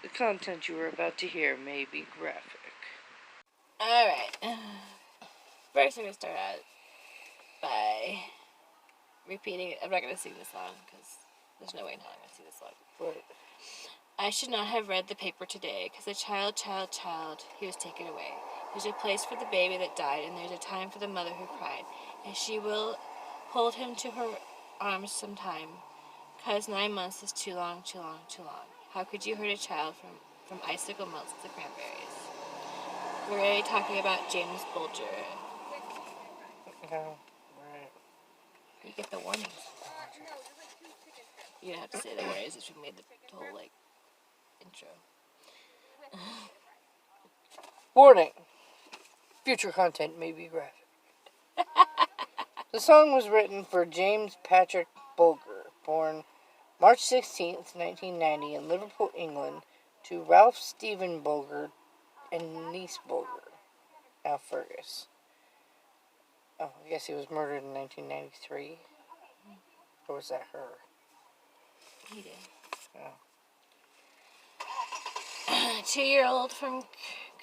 The content you are about to hear may be graphic. Alright. First, I'm going to start out by repeating it. I'm not going to sing the song because there's no way in hell I'm going to sing this song. Right. I should not have read the paper today because the child, he was taken away. There's a place for the baby that died, and there's a time for the mother who cried, and she will hold him to her arms sometime, because 9 months is too long. How could you hurt a child from icicle melts to cranberries? We're already talking about James Bulger. No, right. You get the warnings. You don't have to say the warnings if you made the whole, intro. Warning. Future content may be graphic. The song was written for James Patrick Bulger, born March 16th, 1990 in Liverpool, England, to Ralph Stephen Bulger and Niece Bulger, now Fergus. Oh, I guess he was murdered in 1993. Or was that her? He did. Oh. 2-year-old from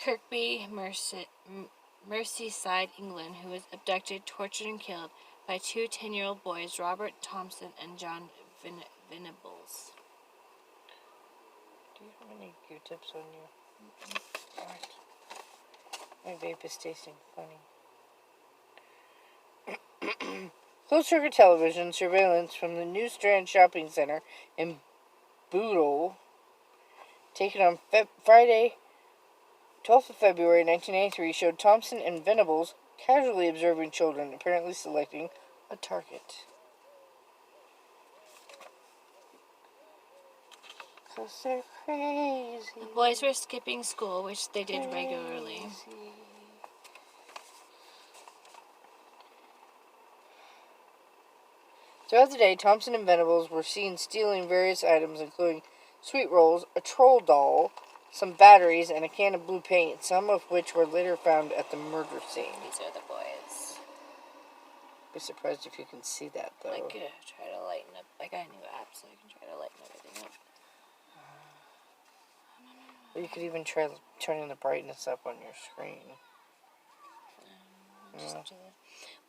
Kirkby, Merseyside, England, who was abducted, tortured, and killed by 2 10-year-old boys, Robert Thompson and John Venables. Do you have any Q-tips on you? Alright. My vape is tasting funny. Closed-circuit television surveillance from the New Strand Shopping Center in Bootle, taken on Friday, 12th of February 1993, showed Thompson and Venables casually observing children, apparently selecting a target. Cause they're crazy. The boys were skipping school, which they did regularly. Throughout the day, Thompson and Venables were seen stealing various items, including sweet rolls, a troll doll, some batteries, and a can of blue paint, some of which were later found at the murder scene. These are the boys. I'd be surprised if you can see that, though. I could try to lighten up. I got a new app, so I can try to lighten everything up. Or you could even try turning the brightness up on your screen.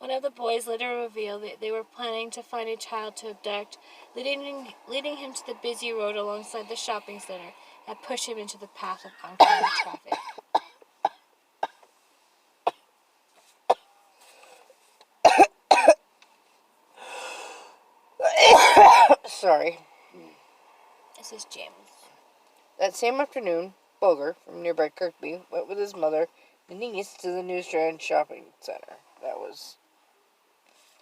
One of the boys later revealed that they were planning to find a child to abduct, leading him to the busy road alongside the shopping center and push him into the path of oncoming traffic. Sorry. This is James. That same afternoon, Bulger, from nearby Kirkby, went with his mother and niece to the New Strand Shopping Center. That was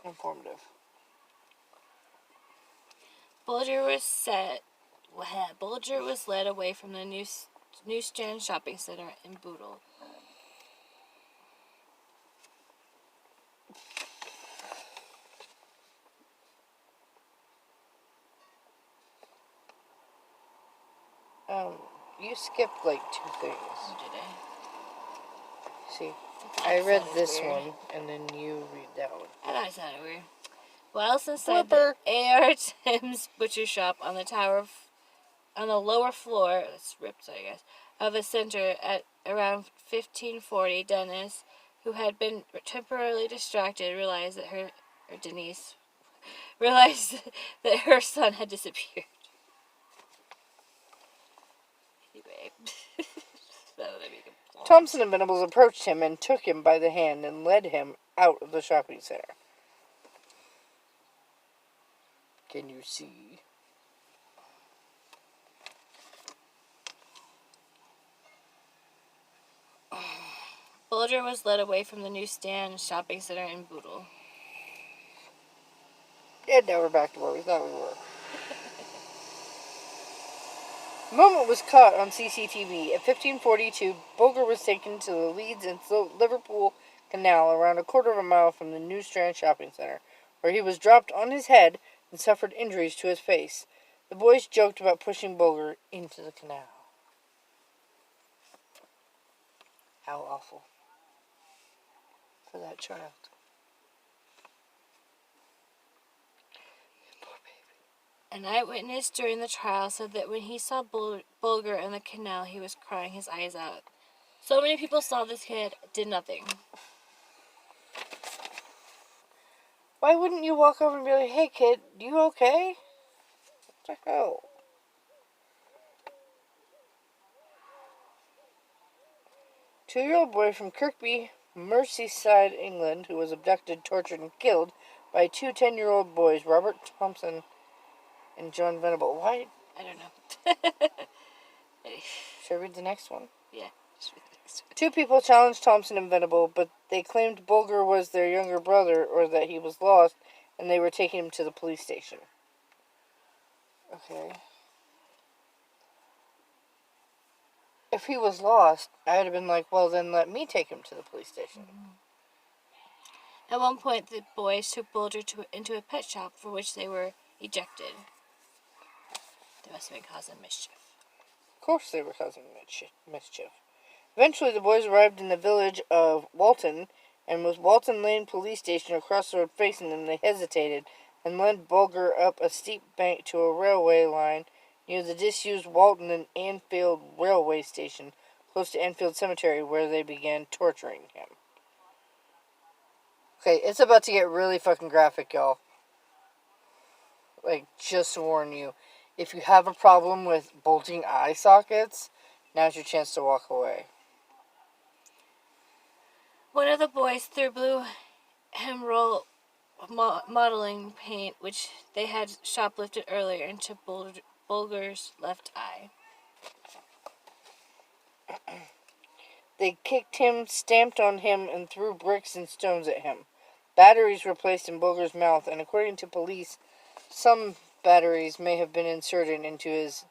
informative. Bulger was led away from the New Strand Shopping Center in Bootle. You skipped 2 things. Oh, did I? See, I read this one, and then you read that one. I thought it sounded weird. Whilst inside the A.R. Tim's butcher shop on the lower floor, it's ripped, I guess, of the center at around 1540, Dennis, who had been temporarily distracted, realized that her son had disappeared. Anyway. Thompson and Venables approached him and took him by the hand and led him out of the shopping center. Can you see? Bulger was led away from the New Strand Shopping Center in Bootle. And now we're back to where we thought we were. The moment was caught on CCTV. At 15:42, Bulger was taken to the Leeds and Liverpool Canal around a quarter of a mile from the New Strand Shopping Center, where he was dropped on his head and suffered injuries to his face. The boys joked about pushing Bulger into the canal. How awful for that child. Poor baby. An eyewitness during the trial said that when he saw Bulger in the canal, he was crying his eyes out. So many people saw this kid, did nothing. Why wouldn't you walk over and be like, hey kid, you okay? What the hell? Two-year-old boy from Kirkby, Merseyside, England, who was abducted, tortured, and killed by two 10-year-old boys, Robert Thompson and John Venable. Why? I don't know. Should I read the next one? Yeah. Two people challenged Thompson and Venable, but they claimed Bulger was their younger brother or that he was lost, and they were taking him to the police station. Okay. If he was lost, I would have been like, well, then let me take him to the police station. At one point, the boys took Bulger into a pet shop for which they were ejected. They must have been causing mischief. Of course they were causing mischief. Eventually, the boys arrived in the village of Walton, and with Walton Lane police station across the road facing them, they hesitated and led Bulger up a steep bank to a railway line near the disused Walton and Anfield railway station, close to Anfield Cemetery, where they began torturing him. Okay, it's about to get really fucking graphic, y'all. Like, just to warn you, if you have a problem with bulging eye sockets, now's your chance to walk away. One of the boys threw blue emerald modeling paint, which they had shoplifted earlier, into Bulger's left eye. They kicked him, stamped on him, and threw bricks and stones at him. Batteries were placed in Bulger's mouth, and according to police, some batteries may have been inserted into his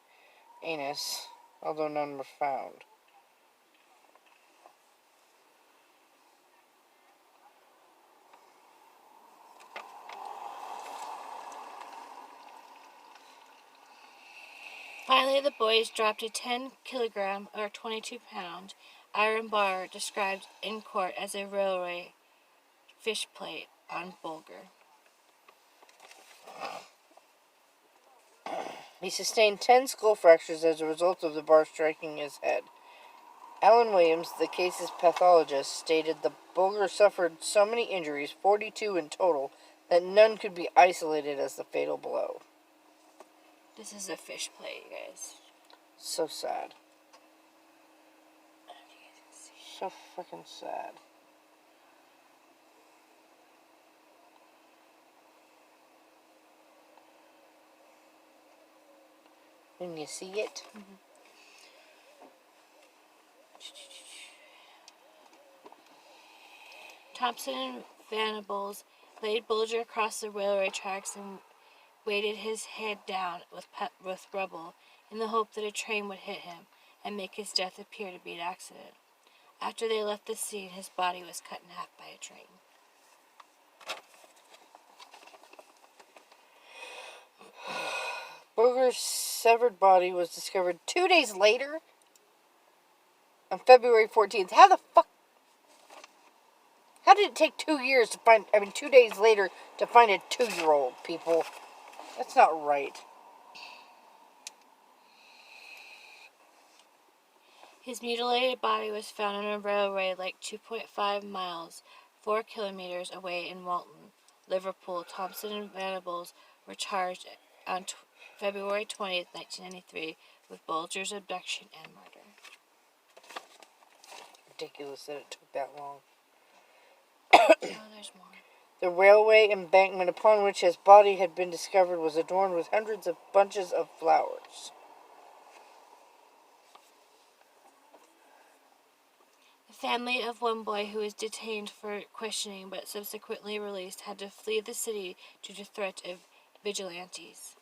anus, although none were found. Finally, the boys dropped a 10-kilogram or 22-pound iron bar described in court as a railway fish plate on Bulger. He sustained 10 skull fractures as a result of the bar striking his head. Alan Williams, the case's pathologist, stated the Bulger suffered so many injuries, 42 in total, that none could be isolated as the fatal blow. This is a fish plate, you guys. So sad. So freaking sad. Can you see it? Mm-hmm. Thompson and Venables laid Bulger across the railway tracks and weighted his head down with rubble in the hope that a train would hit him and make his death appear to be an accident. After they left the scene, his body was cut in half by a train. Bulger's severed body was discovered 2 days later, on February 14th. How the fuck? How did it take 2 years to find, 2 days later to find a 2-year-old, people? That's not right. His mutilated body was found on a railway like 2.5 miles, 4 kilometers away in Walton, Liverpool. Thompson and Venables were charged on February 20th, 1993, with Bulger's abduction and murder. Ridiculous that it took that long. Oh, there's more. The railway embankment upon which his body had been discovered was adorned with hundreds of bunches of flowers. The family of one boy who was detained for questioning but subsequently released had to flee the city due to threat of vigilantes.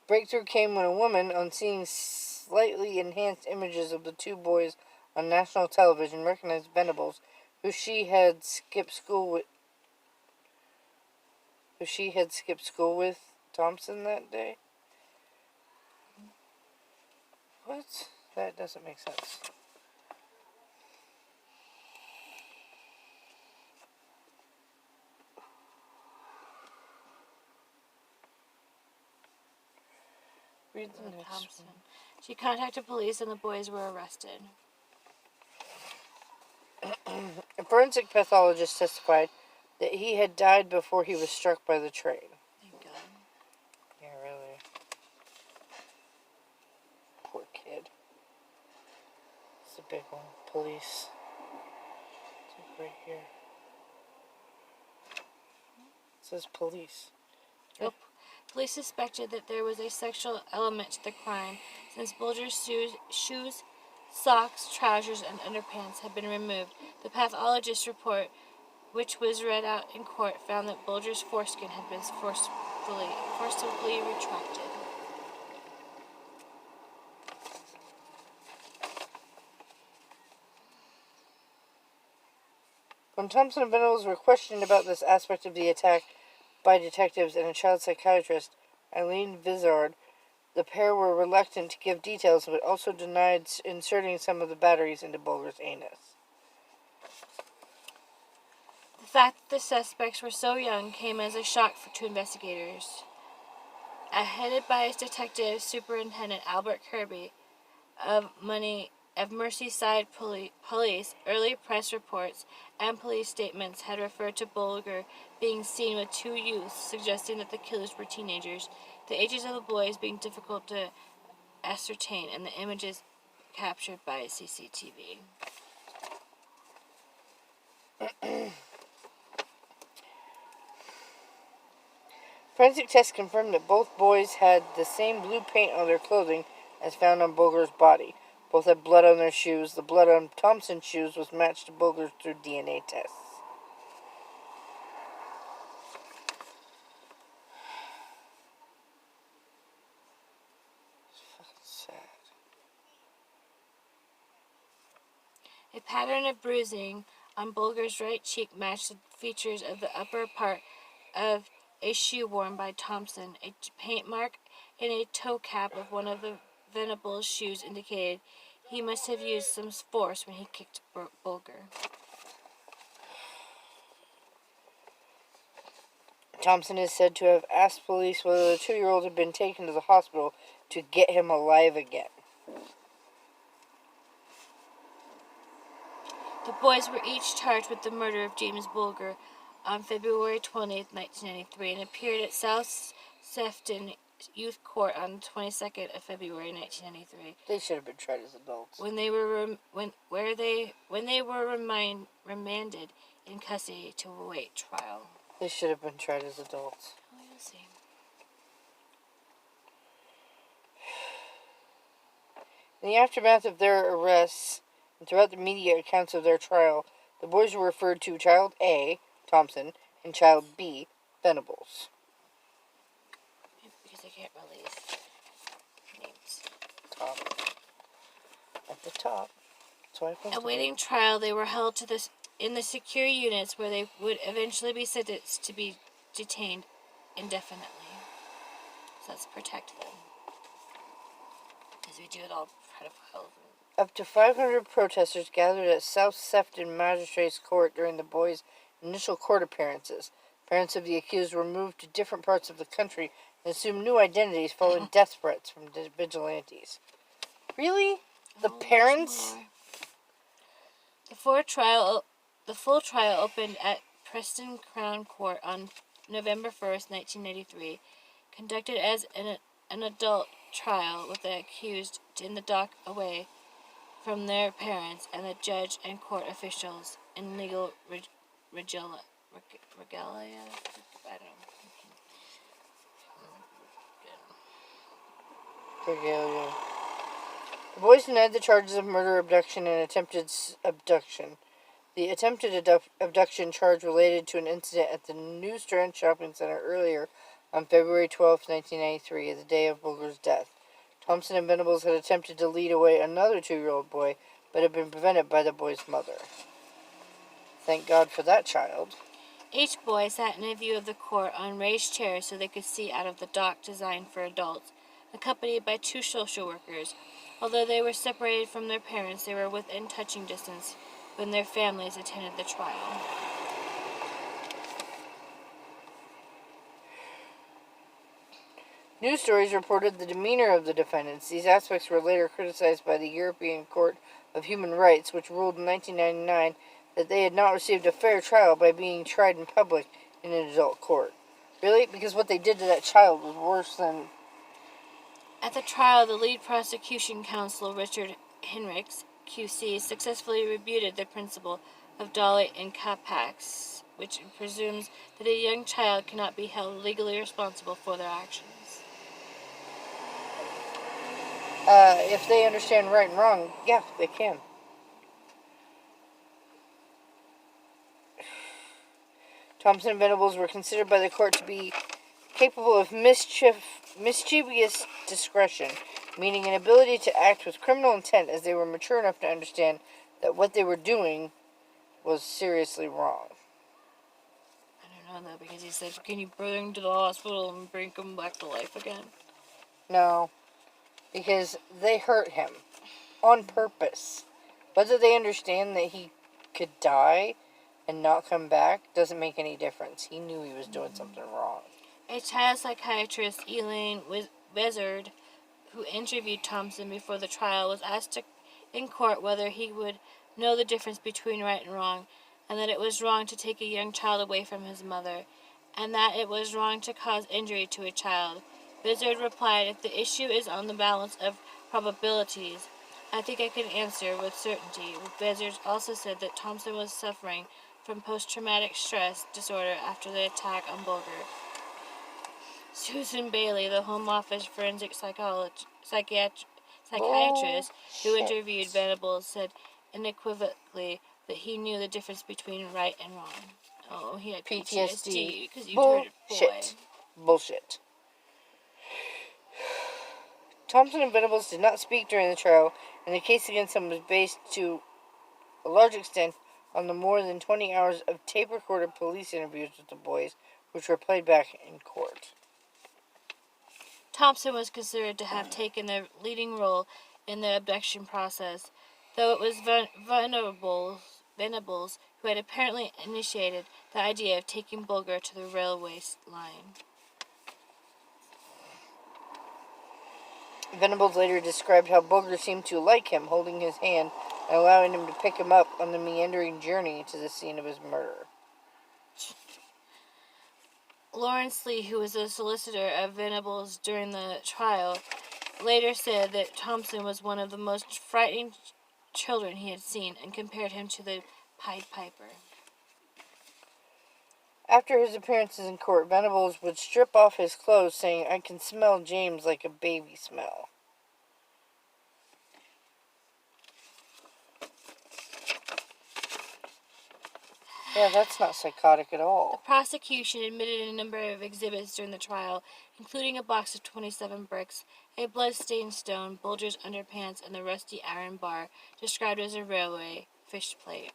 Breakthrough came when a woman, on seeing slightly enhanced images of the two boys on national television, recognized Venables, who she had skipped school with Thompson that day. What? That doesn't make sense. Read the next Thompson. one. She contacted police and the boys were arrested. A forensic pathologist testified that he had died before he was struck by the train. Thank God. Yeah, really. Poor kid. It's a big one. Police. It's like right here. It says police. Nope. Police suspected that there was a sexual element to the crime since Bulger's shoes, socks, trousers, and underpants had been removed. The pathologist's report, which was read out in court, found that Bulger's foreskin had been forcibly retracted. When Thompson and Venables were questioned about this aspect of the attack by detectives and a child psychiatrist, Eileen Vizard, the pair were reluctant to give details but also denied inserting some of the batteries into Bulger's anus. The fact that the suspects were so young came as a shock to investigators. Headed by Detective Superintendent Albert Kirby of Merseyside Police, early press reports and police statements had referred to Bulger being seen with two youths, suggesting that the killers were teenagers, the ages of the boys being difficult to ascertain, and the images captured by CCTV. Forensic tests confirmed that both boys had the same blue paint on their clothing as found on Bulger's body. Both had blood on their shoes. The blood on Thompson's shoes was matched to Bulger's through DNA tests. It's fucking sad. A pattern of bruising on Bulger's right cheek matched the features of the upper part of a shoe worn by Thompson. A paint mark in a toe cap of one of the Venables' shoes indicated he must have used some force when he kicked Bulger. Thompson is said to have asked police whether the 2-year-old had been taken to the hospital to get him alive again. The boys were each charged with the murder of James Bulger on February 20th, 1993, and appeared at South Sefton Youth Court on the 22nd of February, 1993. They should have been tried as adults. When they were remanded in custody to await trial. They should have been tried as adults. Oh, you'll see. In the aftermath of their arrests, and throughout the media accounts of their trial, the boys were referred to Child A, Thompson, and Child B, Venables. Because I can't release names. Top. At the top. That's why I Awaiting trial, they were held in the secure units where they would eventually be sentenced to be detained indefinitely. So let's protect them. As we do with all pedophiles. Up to 500 protesters gathered at South Sefton Magistrates Court during the boys' initial court appearances. Parents of the accused were moved to different parts of the country and assumed new identities following death threats from vigilantes. Really? The parents? The full trial opened at Preston Crown Court on November 1st, 1993, conducted as an adult trial with the accused in the dock away from their parents and the judge and court officials in legal regalia. I don't know. Regalia. The boys denied the charges of murder, abduction, and attempted abduction. The attempted abduction charge related to an incident at the New Strand Shopping Center earlier on February 12, 1993, the day of Bulger's death. Thompson and Venables had attempted to lead away another 2-year-old boy, but had been prevented by the boy's mother. Thank God for that child. Each boy sat in a view of the court on raised chairs so they could see out of the dock designed for adults, accompanied by 2 social workers. Although they were separated from their parents, they were within touching distance when their families attended the trial. News stories reported the demeanor of the defendants. These aspects were later criticized by the European Court of Human Rights, which ruled in 1999 that they had not received a fair trial by being tried in public in an adult court. Really? Because what they did to that child was worse than... At the trial, the lead prosecution counsel, Richard Hinrichs, QC, successfully rebutted the principle of Dolly and Capax, which presumes that a young child cannot be held legally responsible for their actions. If they understand right and wrong, yeah, they can. Thompson and Venables were considered by the court to be capable of mischievous discretion, meaning an ability to act with criminal intent, as they were mature enough to understand that what they were doing was seriously wrong. I don't know, though, because he said, can you bring him to the hospital and bring him back to life again? No, because they hurt him on purpose. Whether they understand that he could die and not come back doesn't make any difference. He knew he was doing something wrong. A child psychiatrist, Elaine Wizard, who interviewed Thompson before the trial, was asked in court whether he would know the difference between right and wrong, and that it was wrong to take a young child away from his mother, and that it was wrong to cause injury to a child. Wizard replied, if the issue is on the balance of probabilities, I think I can answer with certainty. Wizard also said that Thompson was suffering from post-traumatic stress disorder after the attack on Bulger. Susan Bailey, the Home Office forensic psychiatrist who interviewed Venables, said unequivocally that he knew the difference between right and wrong. Oh, he had PTSD because you turned a boy. Bullshit. Thompson and Venables did not speak during the trial, and the case against them was based to a large extent on the more than 20 hours of tape-recorded police interviews with the boys, which were played back in court. Thompson was considered to have taken the leading role in the abduction process, though it was Venables who had apparently initiated the idea of taking Bulger to the railway line. Venables later described how Bulger seemed to like him, holding his hand and allowing him to pick him up on the meandering journey to the scene of his murder. Lawrence Lee, who was a solicitor of Venables during the trial, later said that Thompson was one of the most frightening children he had seen and compared him to the Pied Piper. After his appearances in court, Venables would strip off his clothes, saying, I can smell James like a baby smell. Yeah, that's not psychotic at all. The prosecution admitted a number of exhibits during the trial, including a box of 27 bricks, a blood-stained stone, Bulger's underpants, and the rusty iron bar described as a railway fish plate.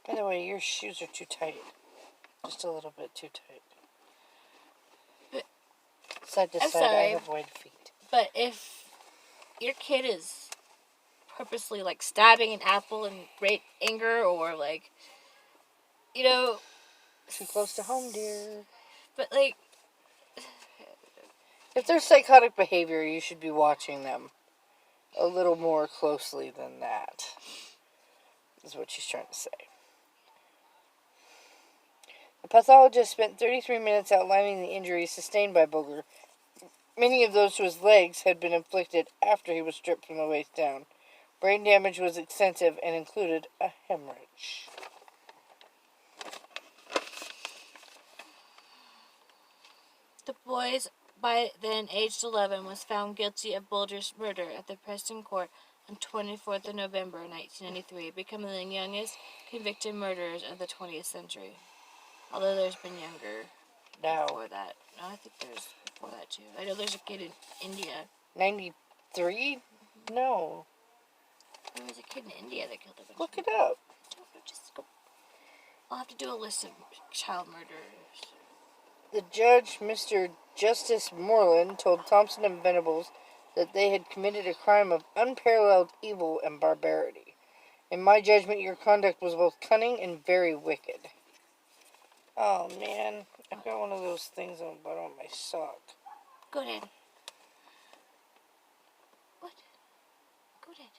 By the way, your shoes are too tight. Just a little bit too tight. But, side to side, I have wide feet. But if your kid is purposely, like, stabbing an apple in great anger or, like, you know... Too close to home, dear. But, like... If there's psychotic behavior, you should be watching them a little more closely than that, is what she's trying to say. The pathologist spent 33 minutes outlining the injuries sustained by Bulger. Many of those to his legs had been inflicted after he was stripped from the waist down. Brain damage was extensive and included a hemorrhage. The boy, by then aged 11, was found guilty of Bulger's murder at the Preston court on 24th of November 1993, becoming the youngest convicted murderers of the 20th century. Although there's been younger before that. No, I think there's before that too. I know there's a kid in India. 93? Mm-hmm. No. There was a kid in India that killed a bunch Look it up. Just go. I'll have to do a list of child murderers. The judge, Mr. Justice Moreland, told Thompson and Venables that they had committed a crime of unparalleled evil and barbarity. In my judgment, your conduct was both cunning and very wicked. Oh, man. I've got one of those things on the bottom of my sock. Go ahead. Go ahead.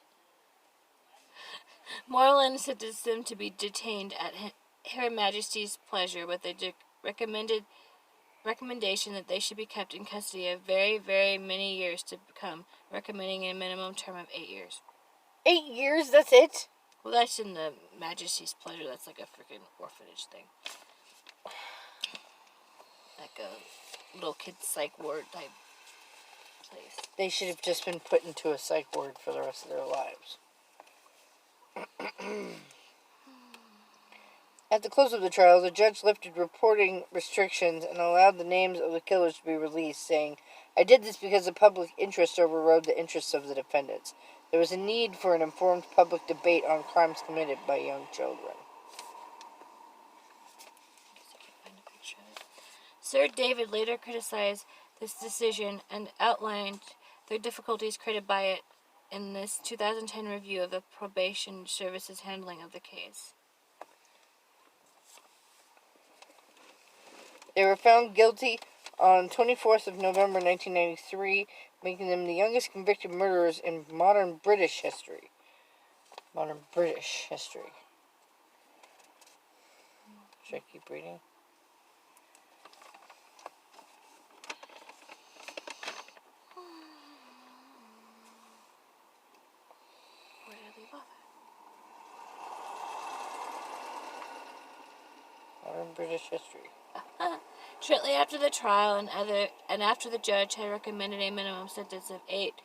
Moreland sentenced them to be detained at Her Majesty's pleasure with a recommendation that they should be kept in custody a very, very many years to come, recommending a minimum term of 8 years. 8 years? That's it? Well, that's in the Majesty's pleasure. That's like a freaking orphanage thing. Like a little kid psych ward type place. They should have just been put into a psych ward for the rest of their lives. At the close of the trial, the judge lifted reporting restrictions and allowed the names of the killers to be released, saying, "I did this because the public interest overrode the interests of the defendants. There was a need for an informed public debate on crimes committed by young children." Sir David later criticized this decision and outlined the difficulties created by it in this 2010 review of the Probation Service's handling of the case. They were found guilty on 24th of November 1993, making them the youngest convicted murderers in modern British history. Modern British history. Should I keep reading? Where did I leave off at? Modern British history. Shortly after the trial and after the judge had recommended a minimum sentence of 8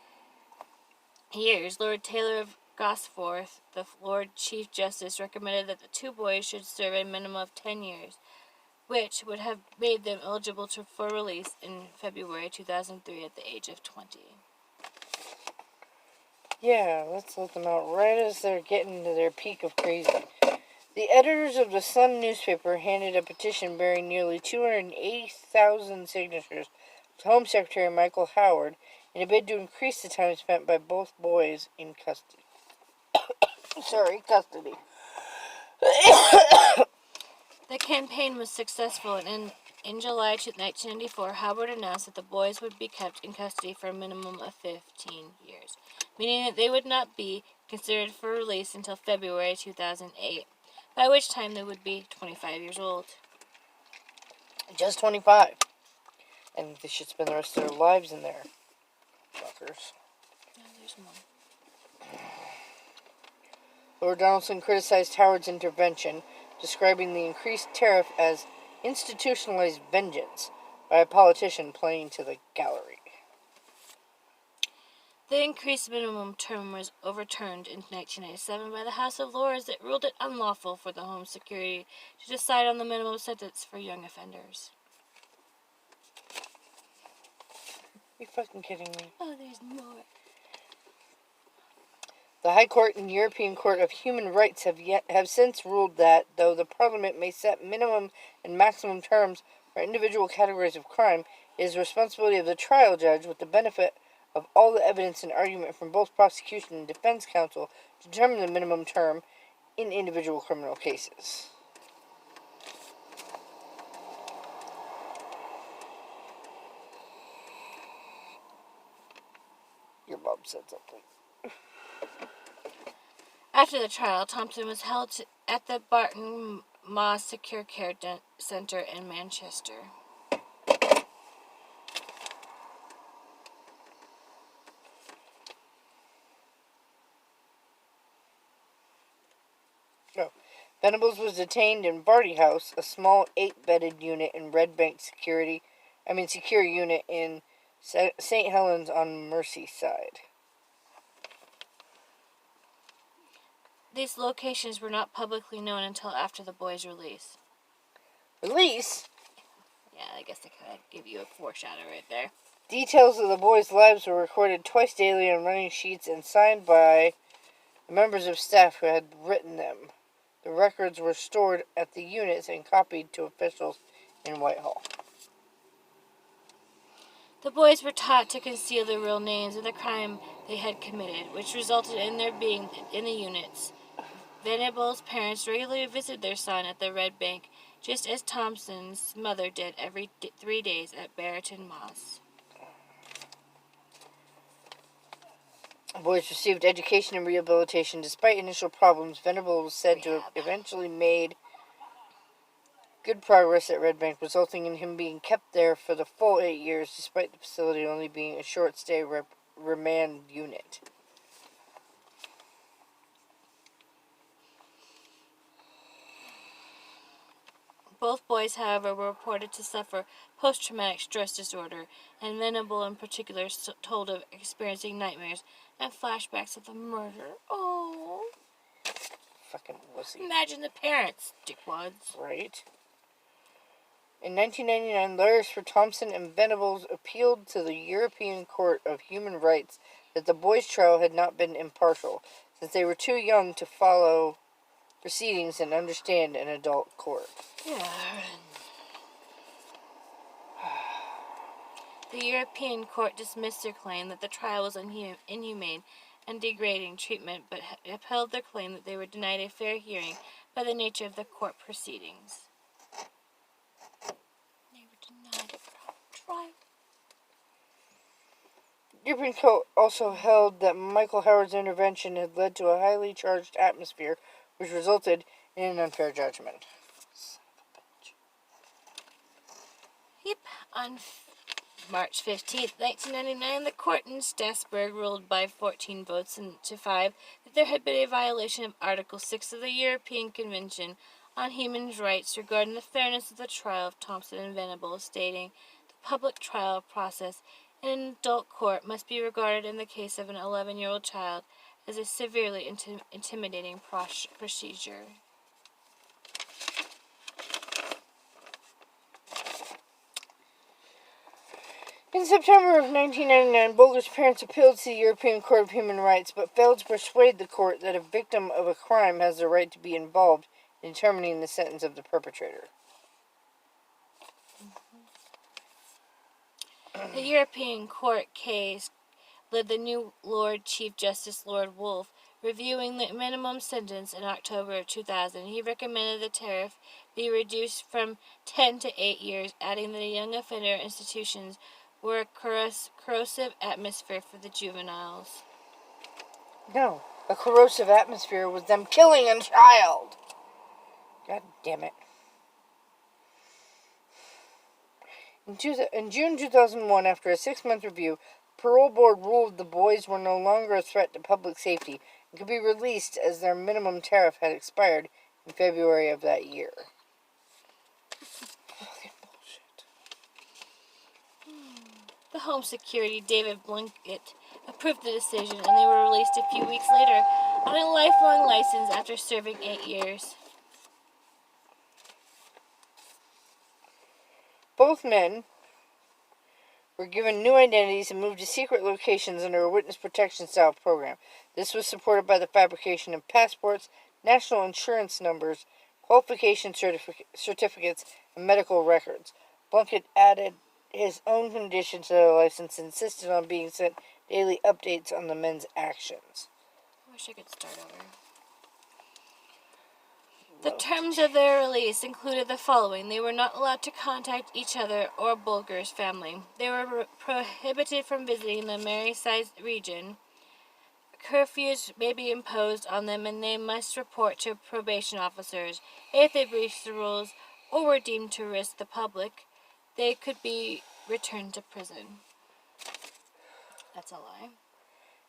years, Lord Taylor of Gosforth, the Lord Chief Justice, recommended that the two boys should serve a minimum of 10 years, which would have made them eligible for release in February 2003 at the age of 20. Yeah, let's let them out right as they're getting to their peak of crazy. The editors of the Sun newspaper handed a petition bearing nearly 280,000 signatures to Home Secretary Michael Howard in a bid to increase the time spent by both boys in custody. Custody. The campaign was successful, and in July 1994, Howard announced that the boys would be kept in custody for a minimum of 15 years, meaning that they would not be considered for release until February 2008, by which time they would be 25 years old. Just 25. And they should spend the rest of their lives in there. Fuckers. Oh, there's more. Lord Donaldson criticized Howard's intervention, describing the increased tariff as institutionalized vengeance by a politician playing to the gallery. The increased minimum term was overturned in 1997 by the House of Lords that ruled it unlawful for the Home Secretary to decide on the minimum sentence for young offenders. Are you fucking kidding me? Oh, there's more. The High Court and European Court of Human Rights have since ruled that, though the Parliament may set minimum and maximum terms for individual categories of crime, it is the responsibility of the trial judge, with the benefit of all the evidence and argument from both prosecution and defense counsel, to determine the minimum term in individual criminal cases. Your mom said something. After the trial, Thompson was held at the Barton Moss Secure Care Centre in Manchester. Venables was detained in Barty House, a small 8-bedded unit in Red Bank secure unit in St. Helens on Merseyside. These locations were not publicly known until after the boys' release. Release? Yeah, I guess I could give you a foreshadow right there. Details of the boys' lives were recorded twice daily on running sheets and signed by the members of staff who had written them. The records were stored at the units and copied to officials in Whitehall. The boys were taught to conceal their real names and the crime they had committed, which resulted in their being in the units. Venables' parents regularly visited their son at the Red Bank, just as Thompson's mother did every 3 days at Barton Moss. The boys received education and rehabilitation. Despite initial problems, Venable was said to have eventually made good progress at Red Bank, resulting in him being kept there for the full 8 years, despite the facility only being a short-stay remand unit. Both boys, however, were reported to suffer post-traumatic stress disorder, and Venable in particular told of experiencing nightmares and flashbacks of the murder. Oh, Fucking wussy. imagine the parents, dickwads. Right? In 1999, lawyers for Thompson and Venables appealed to the European Court of Human Rights that the boys' trial had not been impartial, since they were too young to follow proceedings and understand an adult court. Yeah. The European Court dismissed their claim that the trial was inhumane and degrading treatment, but upheld their claim that they were denied a fair hearing by the nature of the court proceedings. They were denied a fair trial. The European Court also held that Michael Howard's intervention had led to a highly charged atmosphere, which resulted in an unfair judgment. Son of a bitch. Yep. On March 15th, 1999, the court in Strasbourg ruled by 14 votes to 5 that there had been a violation of Article 6 of the European Convention on Human Rights regarding the fairness of the trial of Thompson and Venable, stating the public trial process in an adult court must be regarded in the case of an 11-year-old child as a severely intimidating procedure. In September of 1999, Bulger's parents appealed to the European Court of Human Rights, but failed to persuade the court that a victim of a crime has the right to be involved in determining the sentence of the perpetrator. The European Court case led the new Lord Chief Justice Lord Wolfe, reviewing the minimum sentence in October of 2000. He recommended the tariff be reduced from 10 to 8 years, adding that young offender institutions were a corrosive atmosphere for the juveniles. No, a corrosive atmosphere was them killing a child. God damn it. In June 2001, after a 6-month review, the parole board ruled the boys were no longer a threat to public safety and could be released as their minimum tariff had expired in February of that year. Fucking bullshit. The Home Secretary, David Blunkett, approved the decision, and they were released a few weeks later on a lifelong license after serving 8 years. Both men were given new identities and moved to secret locations under a witness protection style program. This was supported by the fabrication of passports, national insurance numbers, qualification certificates, and medical records. Blunkett added his own conditions to their license and insisted on being sent daily updates on the men's actions. I wish I could start over. The terms of their release included the following. They were not allowed to contact each other or Bulger's family. They were prohibited from visiting the Merseyside region. Curfews may be imposed on them, and they must report to probation officers. If they breached the rules or were deemed to risk the public, they could be returned to prison. That's a lie.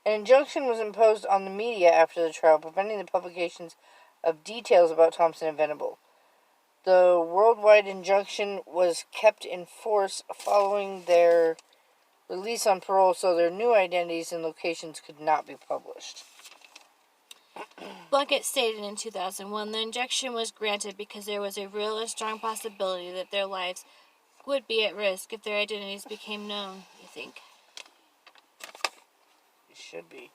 An injunction was imposed on the media after the trial, preventing the publications of details about Thompson and Venable. The worldwide injunction was kept in force following their release on parole, so their new identities and locations could not be published. Blunkett stated in 2001 the injunction was granted because there was a real and strong possibility that their lives would be at risk if their identities became known, you think? It should be.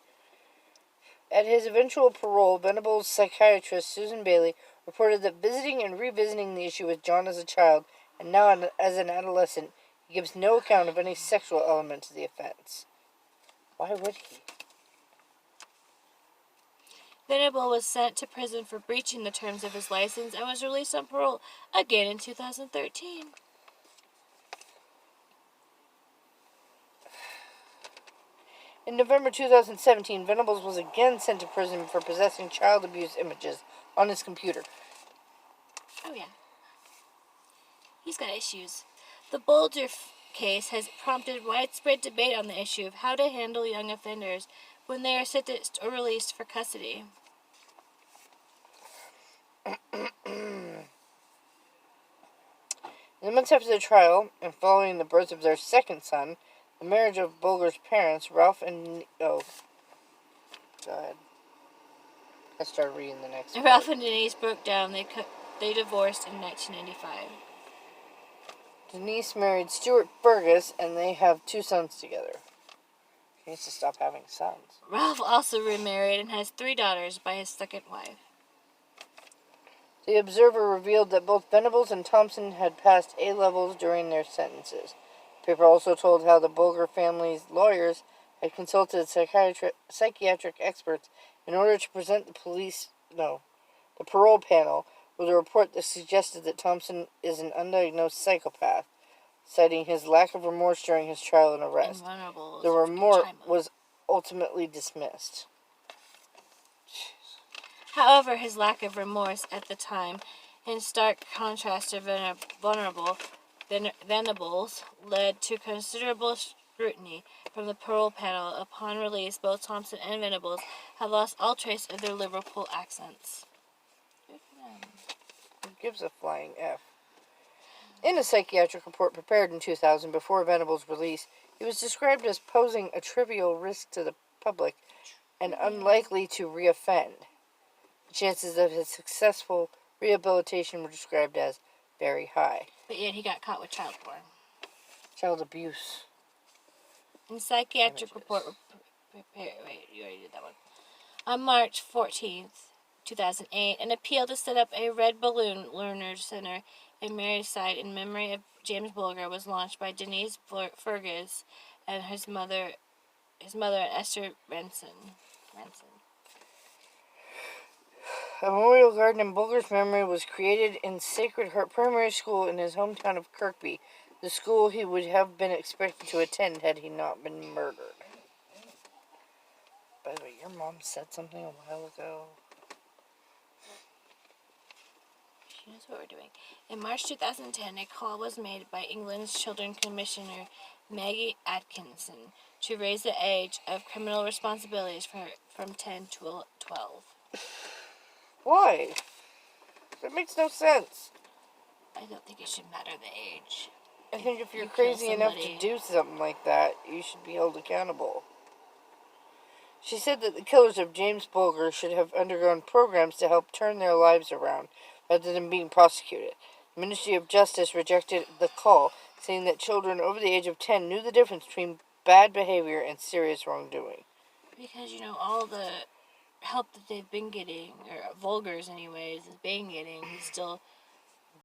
At his eventual parole, Venable's psychiatrist, Susan Bailey, reported that visiting and revisiting the issue with John as a child, and now as an adolescent, he gives no account of any sexual element to the offense. Why would he? Venable was sent to prison for breaching the terms of his license and was released on parole again in 2013. In November 2017, Venables was again sent to prison for possessing child abuse images on his computer. Oh, yeah. He's got issues. The Bulger case has prompted widespread debate on the issue of how to handle young offenders when they are sentenced or released for custody. In the months after the trial, and following the birth of their second son, the marriage of Bulger's parents, Ralph and... Oh. Go ahead. I started reading the next part. Ralph and Denise broke down. They divorced in 1995. Denise married Stuart Fergus, and they have 2 sons together. She needs to stop having sons. Ralph also remarried and has 3 daughters by his second wife. The Observer revealed that both Venables and Thompson had passed A-levels during their sentences. The paper also told how the Bulger family's lawyers had consulted psychiatric experts in order to present the parole panel with a report that suggested that Thompson is an undiagnosed psychopath, citing his lack of remorse during his trial and arrest. The remorse was ultimately dismissed. However, his lack of remorse at the time, in stark contrast to Venables, led to considerable scrutiny from the parole panel. Upon release, both Thompson and Venables have lost all trace of their Liverpool accents. Who gives a flying F? In a psychiatric report prepared in 2000 before Venables' release, he was described as posing a trivial risk to the public and unlikely to reoffend. The chances of his successful rehabilitation were described as very high. But yet he got caught with child porn. Child abuse. In psychiatric report... Wait, you already did that one. On March 14th, 2008, an appeal to set up a Red Balloon Learner Center in Maryside in memory of James Bulger was launched by Denise Fergus and his mother Esther Ranson. A memorial garden in Bulger's memory was created in Sacred Heart Primary School in his hometown of Kirkby, the school he would have been expected to attend had he not been murdered. By the way, your mom said something a while ago. She knows what we're doing. In March 2010, a call was made by England's Children Commissioner Maggie Atkinson to raise the age of criminal responsibilities from 10 to 12. Why? That makes no sense. I don't think it should matter the age. I think if you're crazy enough to do something like that, you should be held accountable. She said that the killers of James Bulger should have undergone programs to help turn their lives around, rather than being prosecuted. The Ministry of Justice rejected the call, saying that children over the age of 10 knew the difference between bad behavior and serious wrongdoing. Because, all the help that they've been getting, or Bulger's anyways, has been getting, he's still